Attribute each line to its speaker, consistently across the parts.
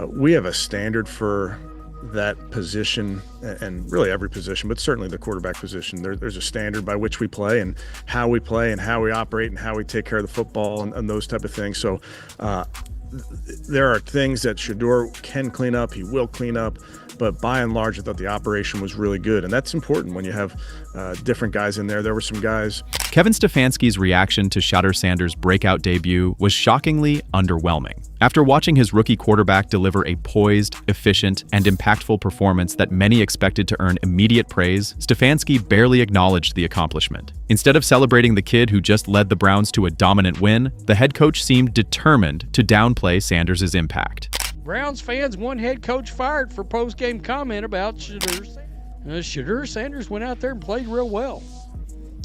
Speaker 1: We have a standard for that position, and really every position, but certainly the quarterback position. There's a standard by which we play and how we play and how we operate and how we take care of the football and those type of things. So there are things that Shedeur can clean up, he will clean up, but by and large, I thought the operation was really good. And that's important when you have different guys in there. There were some guys.
Speaker 2: Kevin Stefanski's reaction to Shedeur Sanders' breakout debut was shockingly underwhelming. After watching his rookie quarterback deliver a poised, efficient, and impactful performance that many expected to earn immediate praise, Stefanski barely acknowledged the accomplishment. Instead of celebrating the kid who just led the Browns to a dominant win, the head coach seemed determined to downplay Sanders' impact.
Speaker 3: Browns fans, one head coach fired for post-game comment about Shedeur. Shedeur Sanders went out there and played real well.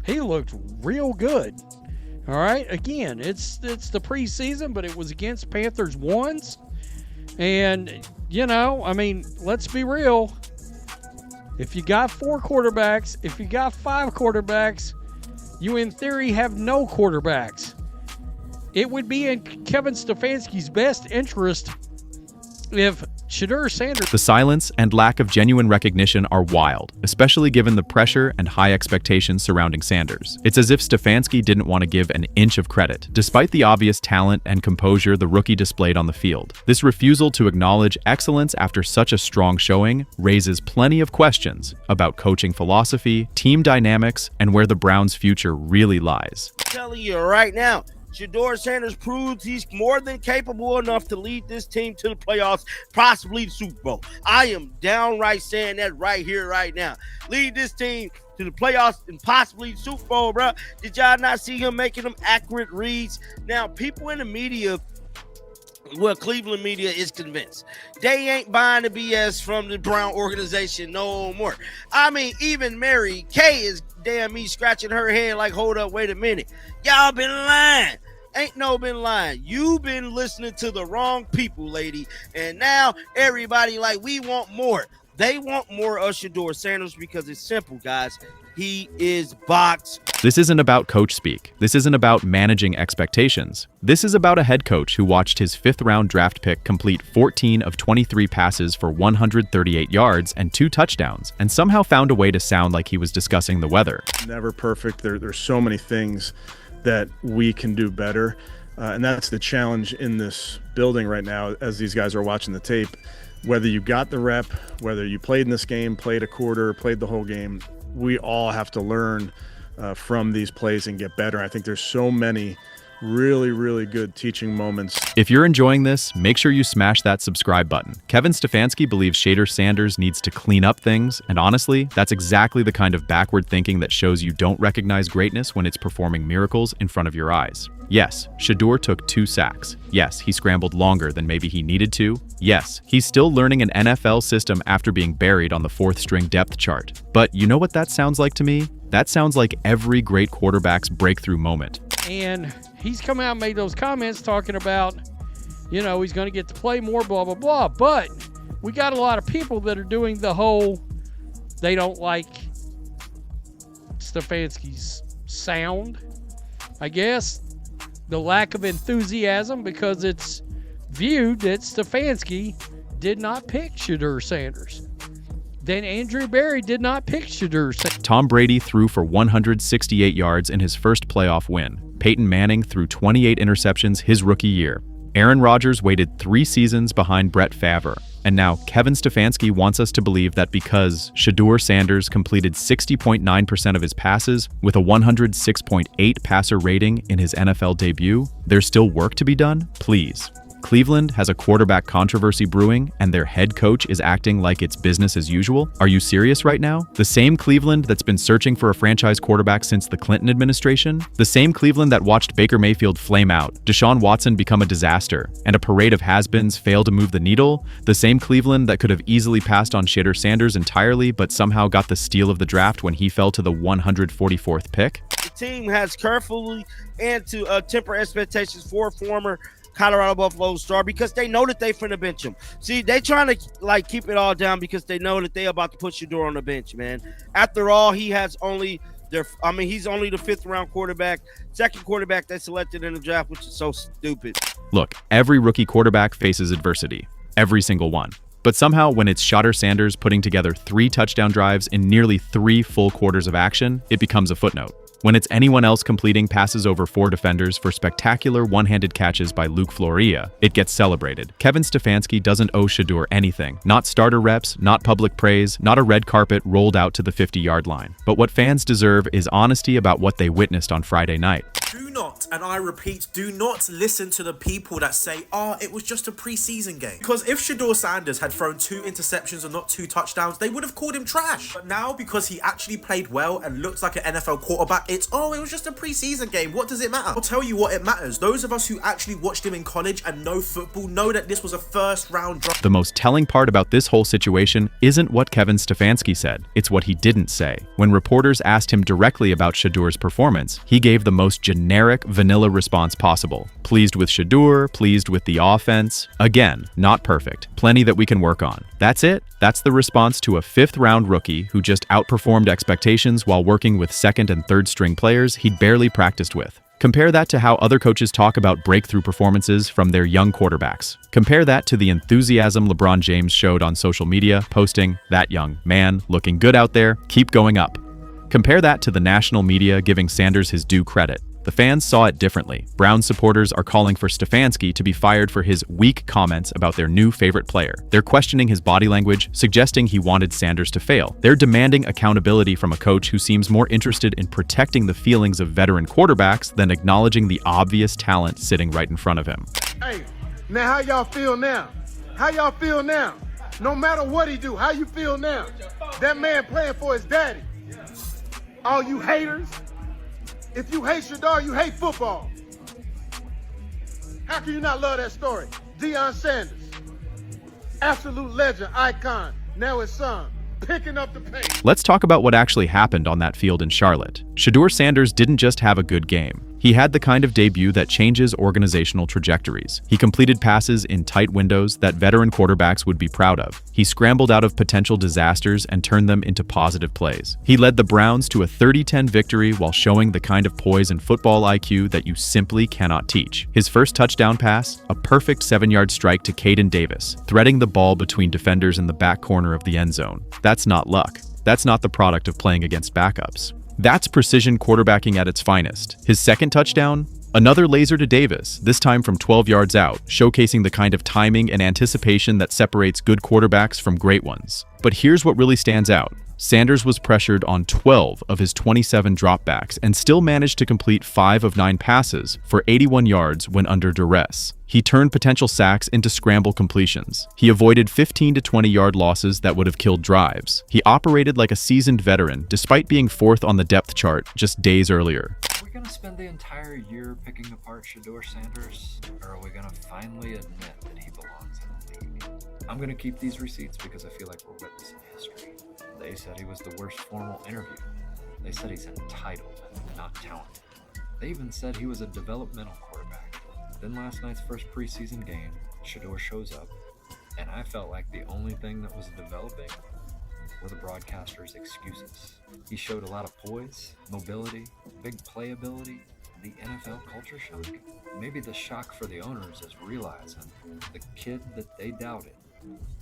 Speaker 3: He looked real good. All right, again, it's the preseason, but it was against Panthers ones. And, you know, I mean, let's be real. If you got 4 quarterbacks, if you got 5 quarterbacks, you in theory have no quarterbacks. It would be in Kevin Stefanski's best interest if Shedeur Sanders...
Speaker 2: The silence and lack of genuine recognition are wild, especially given the pressure and high expectations surrounding Sanders. It's as if Stefanski didn't want to give an inch of credit, despite the obvious talent and composure the rookie displayed on the field. This refusal to acknowledge excellence after such a strong showing raises plenty of questions about coaching philosophy, team dynamics, and where the Browns' future really lies.
Speaker 4: I'm telling you right now, Shedeur Sanders proves he's more than capable enough to lead this team to the playoffs, possibly the Super Bowl. I am downright saying that right here, right now. Lead this team to the playoffs and possibly the Super Bowl, bro. Did y'all not see him making them accurate reads? Now, people in the media, well, Cleveland media is convinced. They ain't buying the BS from the Brown organization no more. I mean, even Mary Kay is damn me scratching her head like, hold up, wait a minute. Y'all been lying. Ain't no been lying. You been listening to the wrong people, lady. And now everybody like, we want more. They want more of Shedeur Sanders because it's simple, guys. He is box.
Speaker 2: This isn't about coach speak. This isn't about managing expectations. This is about a head coach who watched his 5th-round draft pick complete 14 of 23 passes for 138 yards and 2 touchdowns, and somehow found a way to sound like he was discussing the weather.
Speaker 1: Never perfect. There's so many things that we can do better, and that's the challenge in this building right now as these guys are watching the tape. Whether you got the rep, whether you played in this game, played a quarter, played the whole game, we all have to learn from these plays and get better. I think there's so many really, really good teaching moments.
Speaker 2: If you're enjoying this, make sure you smash that subscribe button. Kevin Stefanski believes Shedeur Sanders needs to clean up things, and honestly, that's exactly the kind of backward thinking that shows you don't recognize greatness when it's performing miracles in front of your eyes. Yes, Shedeur took 2 sacks. Yes, he scrambled longer than maybe he needed to. Yes, he's still learning an NFL system after being buried on the 4th-string depth chart. But you know what that sounds like to me? That sounds like every great quarterback's breakthrough moment.
Speaker 3: And he's come out and made those comments talking about, you know, he's going to get to play more, blah, blah, blah. But we got a lot of people that are doing the whole, they don't like Stefanski's sound, I guess. The lack of enthusiasm because it's viewed that Stefanski did not pick Shedeur Sanders. Then Andrew Berry did not pick Shedeur Sanders.
Speaker 2: Tom Brady threw for 168 yards in his first playoff win. Peyton Manning threw 28 interceptions his rookie year. Aaron Rodgers waited 3 seasons behind Brett Favre. And now Kevin Stefanski wants us to believe that because Shedeur Sanders completed 60.9% of his passes with a 106.8 passer rating in his NFL debut, there's still work to be done? Please. Cleveland has a quarterback controversy brewing, and their head coach is acting like it's business as usual? Are you serious right now? The same Cleveland that's been searching for a franchise quarterback since the Clinton administration? The same Cleveland that watched Baker Mayfield flame out, Deshaun Watson become a disaster, and a parade of has-beens fail to move the needle? The same Cleveland that could have easily passed on Shedeur Sanders entirely, but somehow got the steal of the draft when he fell to the 144th pick?
Speaker 4: The team has carefully and to temper expectations for former Colorado Buffalo star because they know that they finna bench him. See, they trying to like keep it all down because they know that they about to put Shedeur on the bench, man. After all, he's only the 5th-round quarterback, second quarterback they selected in the draft, which is so stupid.
Speaker 2: Look, every rookie quarterback faces adversity. every single one. But somehow, when it's Shedeur Sanders putting together 3 touchdown drives in nearly 3 full quarters of action, it becomes a footnote. When it's anyone else completing passes over 4 defenders for spectacular one-handed catches by Luke Floria, it gets celebrated. Kevin Stefanski doesn't owe Shedeur anything. Not starter reps, not public praise, not a red carpet rolled out to the 50-yard line. But what fans deserve is honesty about what they witnessed on Friday night.
Speaker 5: Do not, and I repeat, do not listen to the people that say, it was just a preseason game. Because if Shedeur Sanders had thrown 2 interceptions and not 2 touchdowns, they would have called him trash. But now, because he actually played well and looks like an NFL quarterback, it was just a preseason game. What does it matter? I'll tell you what it matters. Those of us who actually watched him in college and know football know that this was a first-round draft.
Speaker 2: The most telling part about this whole situation isn't what Kevin Stefanski said, it's what he didn't say. When reporters asked him directly about Shedeur's performance, he gave the most generic, vanilla response possible. Pleased with Shedeur, pleased with the offense. Again, not perfect. Plenty that we can work on. That's it. That's the response to a 5th-round rookie who just outperformed expectations while working with 2nd and 3rd string players he'd barely practiced with. Compare that to how other coaches talk about breakthrough performances from their young quarterbacks. Compare that to the enthusiasm LeBron James showed on social media, posting, "That young man, looking good out there, keep going up." Compare that to the national media giving Sanders his due credit. The fans saw it differently. Brown supporters are calling for Stefanski to be fired for his weak comments about their new favorite player. They're questioning his body language, suggesting he wanted Sanders to fail. They're demanding accountability from a coach who seems more interested in protecting the feelings of veteran quarterbacks than acknowledging the obvious talent sitting right in front of him.
Speaker 6: Hey, now how y'all feel now? How y'all feel now? No matter what he do, how you feel now? That man playing for his daddy. All you haters, if you hate Shedeur, you hate football. How can you not love that story? Deion Sanders, absolute legend, icon, now his son, picking up the pace.
Speaker 2: Let's talk about what actually happened on that field in Charlotte. Shedeur Sanders didn't just have a good game. He had the kind of debut that changes organizational trajectories. He completed passes in tight windows that veteran quarterbacks would be proud of. He scrambled out of potential disasters and turned them into positive plays. He led the Browns to a 30-10 victory while showing the kind of poise and football IQ that you simply cannot teach. His first touchdown pass, a perfect 7-yard strike to Caden Davis, threading the ball between defenders in the back corner of the end zone. That's not luck. That's not the product of playing against backups. That's precision quarterbacking at its finest. His second touchdown? Another laser to Davis, this time from 12 yards out, showcasing the kind of timing and anticipation that separates good quarterbacks from great ones. But here's what really stands out. Sanders was pressured on 12 of his 27 dropbacks and still managed to complete 5 of 9 passes for 81 yards when under duress. He turned potential sacks into scramble completions. He avoided 15 to 20-yard losses that would have killed drives. He operated like a seasoned veteran, despite being 4th on the depth chart just days earlier.
Speaker 7: Are we going to spend the entire year picking apart Shedeur Sanders, or are we going to finally admit that he belongs in the league? I'm going to keep these receipts because I feel like we're witnessing history. They said he was the worst formal interview. They said he's entitled, not talented. They even said he was a developmental quarterback. Then last night's first preseason game, Shedeur shows up, and I felt like the only thing that was developing were the broadcaster's excuses. He showed a lot of poise, mobility, big playability, the NFL culture shock. Maybe the shock for the owners is realizing the kid that they doubted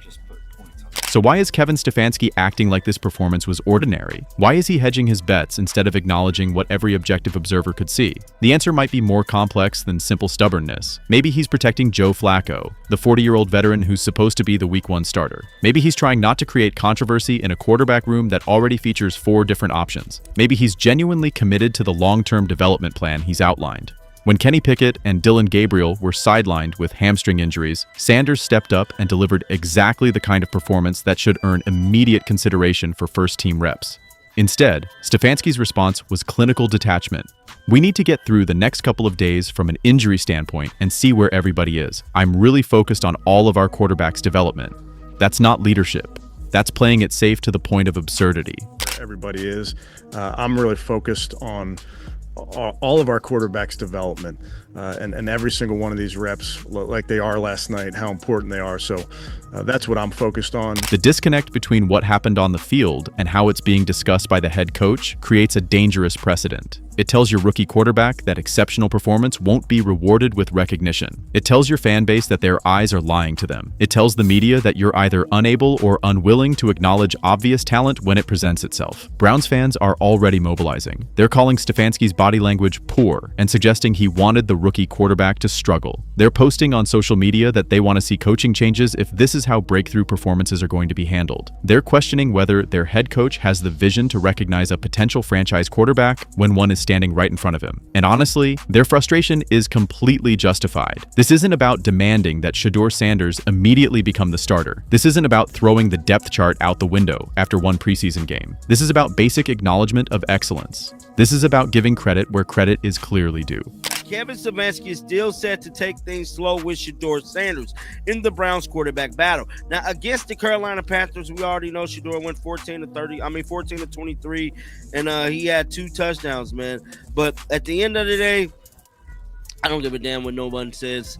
Speaker 7: just put points on.
Speaker 2: So why is Kevin Stefanski acting like this performance was ordinary? Why is he hedging his bets instead of acknowledging what every objective observer could see? The answer might be more complex than simple stubbornness. Maybe he's protecting Joe Flacco, the 40-year-old veteran who's supposed to be the Week 1 starter. Maybe he's trying not to create controversy in a quarterback room that already features 4 different options. Maybe he's genuinely committed to the long-term development plan he's outlined. When Kenny Pickett and Dylan Gabriel were sidelined with hamstring injuries, Sanders stepped up and delivered exactly the kind of performance that should earn immediate consideration for first-team reps. Instead, Stefanski's response was clinical detachment. We need to get through the next couple of days from an injury standpoint and see where everybody is. I'm really focused on all of our quarterbacks' development. That's not leadership. That's playing it safe to the point of absurdity.
Speaker 1: Everybody is. I'm really focused on all of our quarterbacks' development and every single one of these reps, like they are last night, how important they are. So that's what I'm focused on.
Speaker 2: The disconnect between what happened on the field and how it's being discussed by the head coach creates a dangerous precedent. It tells your rookie quarterback that exceptional performance won't be rewarded with recognition. It tells your fan base that their eyes are lying to them. It tells the media that you're either unable or unwilling to acknowledge obvious talent when it presents itself. Browns fans are already mobilizing. They're calling Stefanski's body language poor and suggesting he wanted the rookie quarterback to struggle. They're posting on social media that they want to see coaching changes if this is how breakthrough performances are going to be handled. They're questioning whether their head coach has the vision to recognize a potential franchise quarterback when one is standing right in front of him. And honestly, their frustration is completely justified. This isn't about demanding that Shedeur Sanders immediately become the starter. This isn't about throwing the depth chart out the window after one preseason game. This is about basic acknowledgement of excellence. This is about giving credit where credit is clearly due.
Speaker 4: Kevin Stefanski is still set to take things slow with Shedeur Sanders in the Browns quarterback battle. Now, against the Carolina Panthers, we already know Shedeur went 14 to 23, and he had 2 touchdowns, man. But at the end of the day, I don't give a damn what no one says.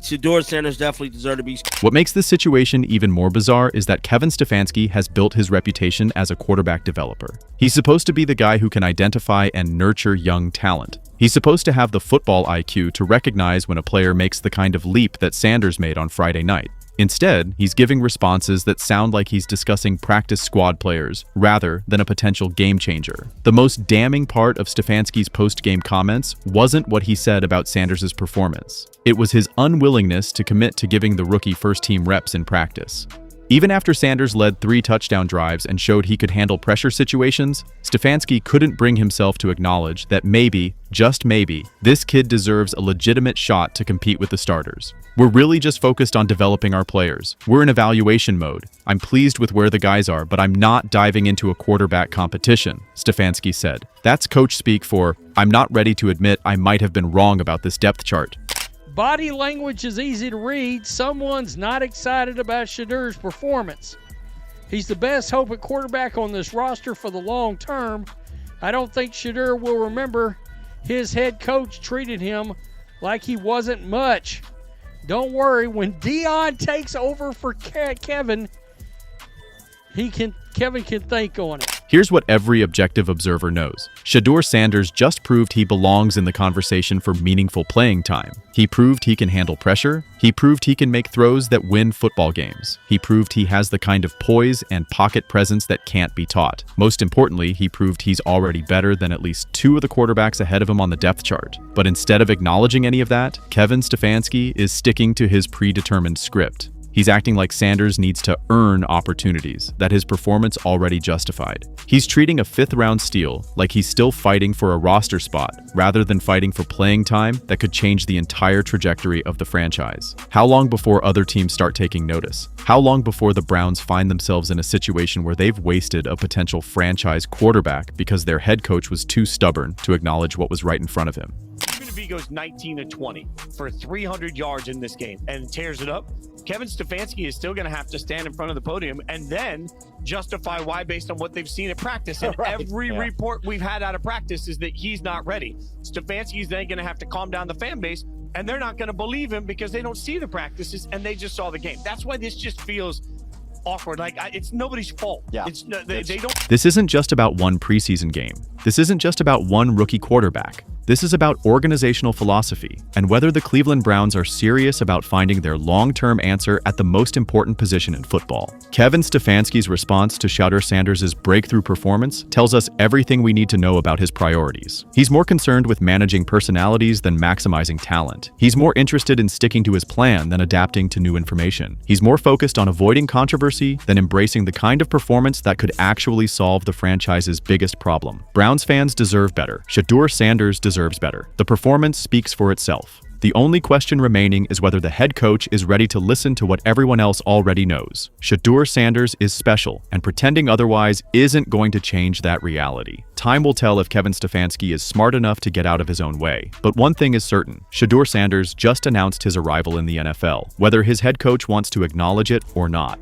Speaker 4: Shedeur Sanders definitely deserve to be.
Speaker 2: What makes this situation even more bizarre is that Kevin Stefanski has built his reputation as a quarterback developer. He's supposed to be the guy who can identify and nurture young talent. He's supposed to have the football IQ to recognize when a player makes the kind of leap that Sanders made on Friday night. Instead, he's giving responses that sound like he's discussing practice squad players rather than a potential game changer. The most damning part of Stefanski's post-game comments wasn't what he said about Sanders' performance. It was his unwillingness to commit to giving the rookie first-team reps in practice. Even after Sanders led 3 touchdown drives and showed he could handle pressure situations, Stefanski couldn't bring himself to acknowledge that maybe, just maybe, this kid deserves a legitimate shot to compete with the starters. We're really just focused on developing our players. We're in evaluation mode. I'm pleased with where the guys are, but I'm not diving into a quarterback competition, Stefanski said. That's coach speak for, I'm not ready to admit I might have been wrong about this depth chart.
Speaker 3: Body language is easy to read. Someone's not excited about Shedeur's performance. He's the best hope at quarterback on this roster for the long term. I don't think Shedeur will remember his head coach treated him like he wasn't much. Don't worry, when Dion takes over for Kevin, Kevin can think on it.
Speaker 2: Here's what every objective observer knows. Shedeur Sanders just proved he belongs in the conversation for meaningful playing time. He proved he can handle pressure. He proved he can make throws that win football games. He proved he has the kind of poise and pocket presence that can't be taught. Most importantly, he proved he's already better than at least 2 of the quarterbacks ahead of him on the depth chart. But instead of acknowledging any of that, Kevin Stefanski is sticking to his predetermined script. He's acting like Sanders needs to earn opportunities that his performance already justified. He's treating a 5th-round steal like he's still fighting for a roster spot rather than fighting for playing time that could change the entire trajectory of the franchise. How long before other teams start taking notice? How long before the Browns find themselves in a situation where they've wasted a potential franchise quarterback because their head coach was too stubborn to acknowledge what was right in front of him?
Speaker 8: Even if he goes 19 to 20 for 300 yards in this game and tears it up, Kevin Stefanski is still going to have to stand in front of the podium and then justify why based on what they've seen at practice. And every report we've had out of practice is that he's not ready. Stefanski's then going to have to calm down the fan base, and they're not going to believe him because they don't see the practices and they just saw the game. That's why this just feels awkward. Like, it's nobody's fault. Yeah. They don't.
Speaker 2: This isn't just about one preseason game. This isn't just about one rookie quarterback. This is about organizational philosophy and whether the Cleveland Browns are serious about finding their long-term answer at the most important position in football. Kevin Stefanski's response to Shedeur Sanders' breakthrough performance tells us everything we need to know about his priorities. He's more concerned with managing personalities than maximizing talent. He's more interested in sticking to his plan than adapting to new information. He's more focused on avoiding controversy than embracing the kind of performance that could actually solve the franchise's biggest problem. Browns fans deserve better. Shedeur Sanders deserves better. The performance speaks for itself. The only question remaining is whether the head coach is ready to listen to what everyone else already knows. Shedeur Sanders is special, and pretending otherwise isn't going to change that reality. Time will tell if Kevin Stefanski is smart enough to get out of his own way. But one thing is certain, Shedeur Sanders just announced his arrival in the NFL, whether his head coach wants to acknowledge it or not.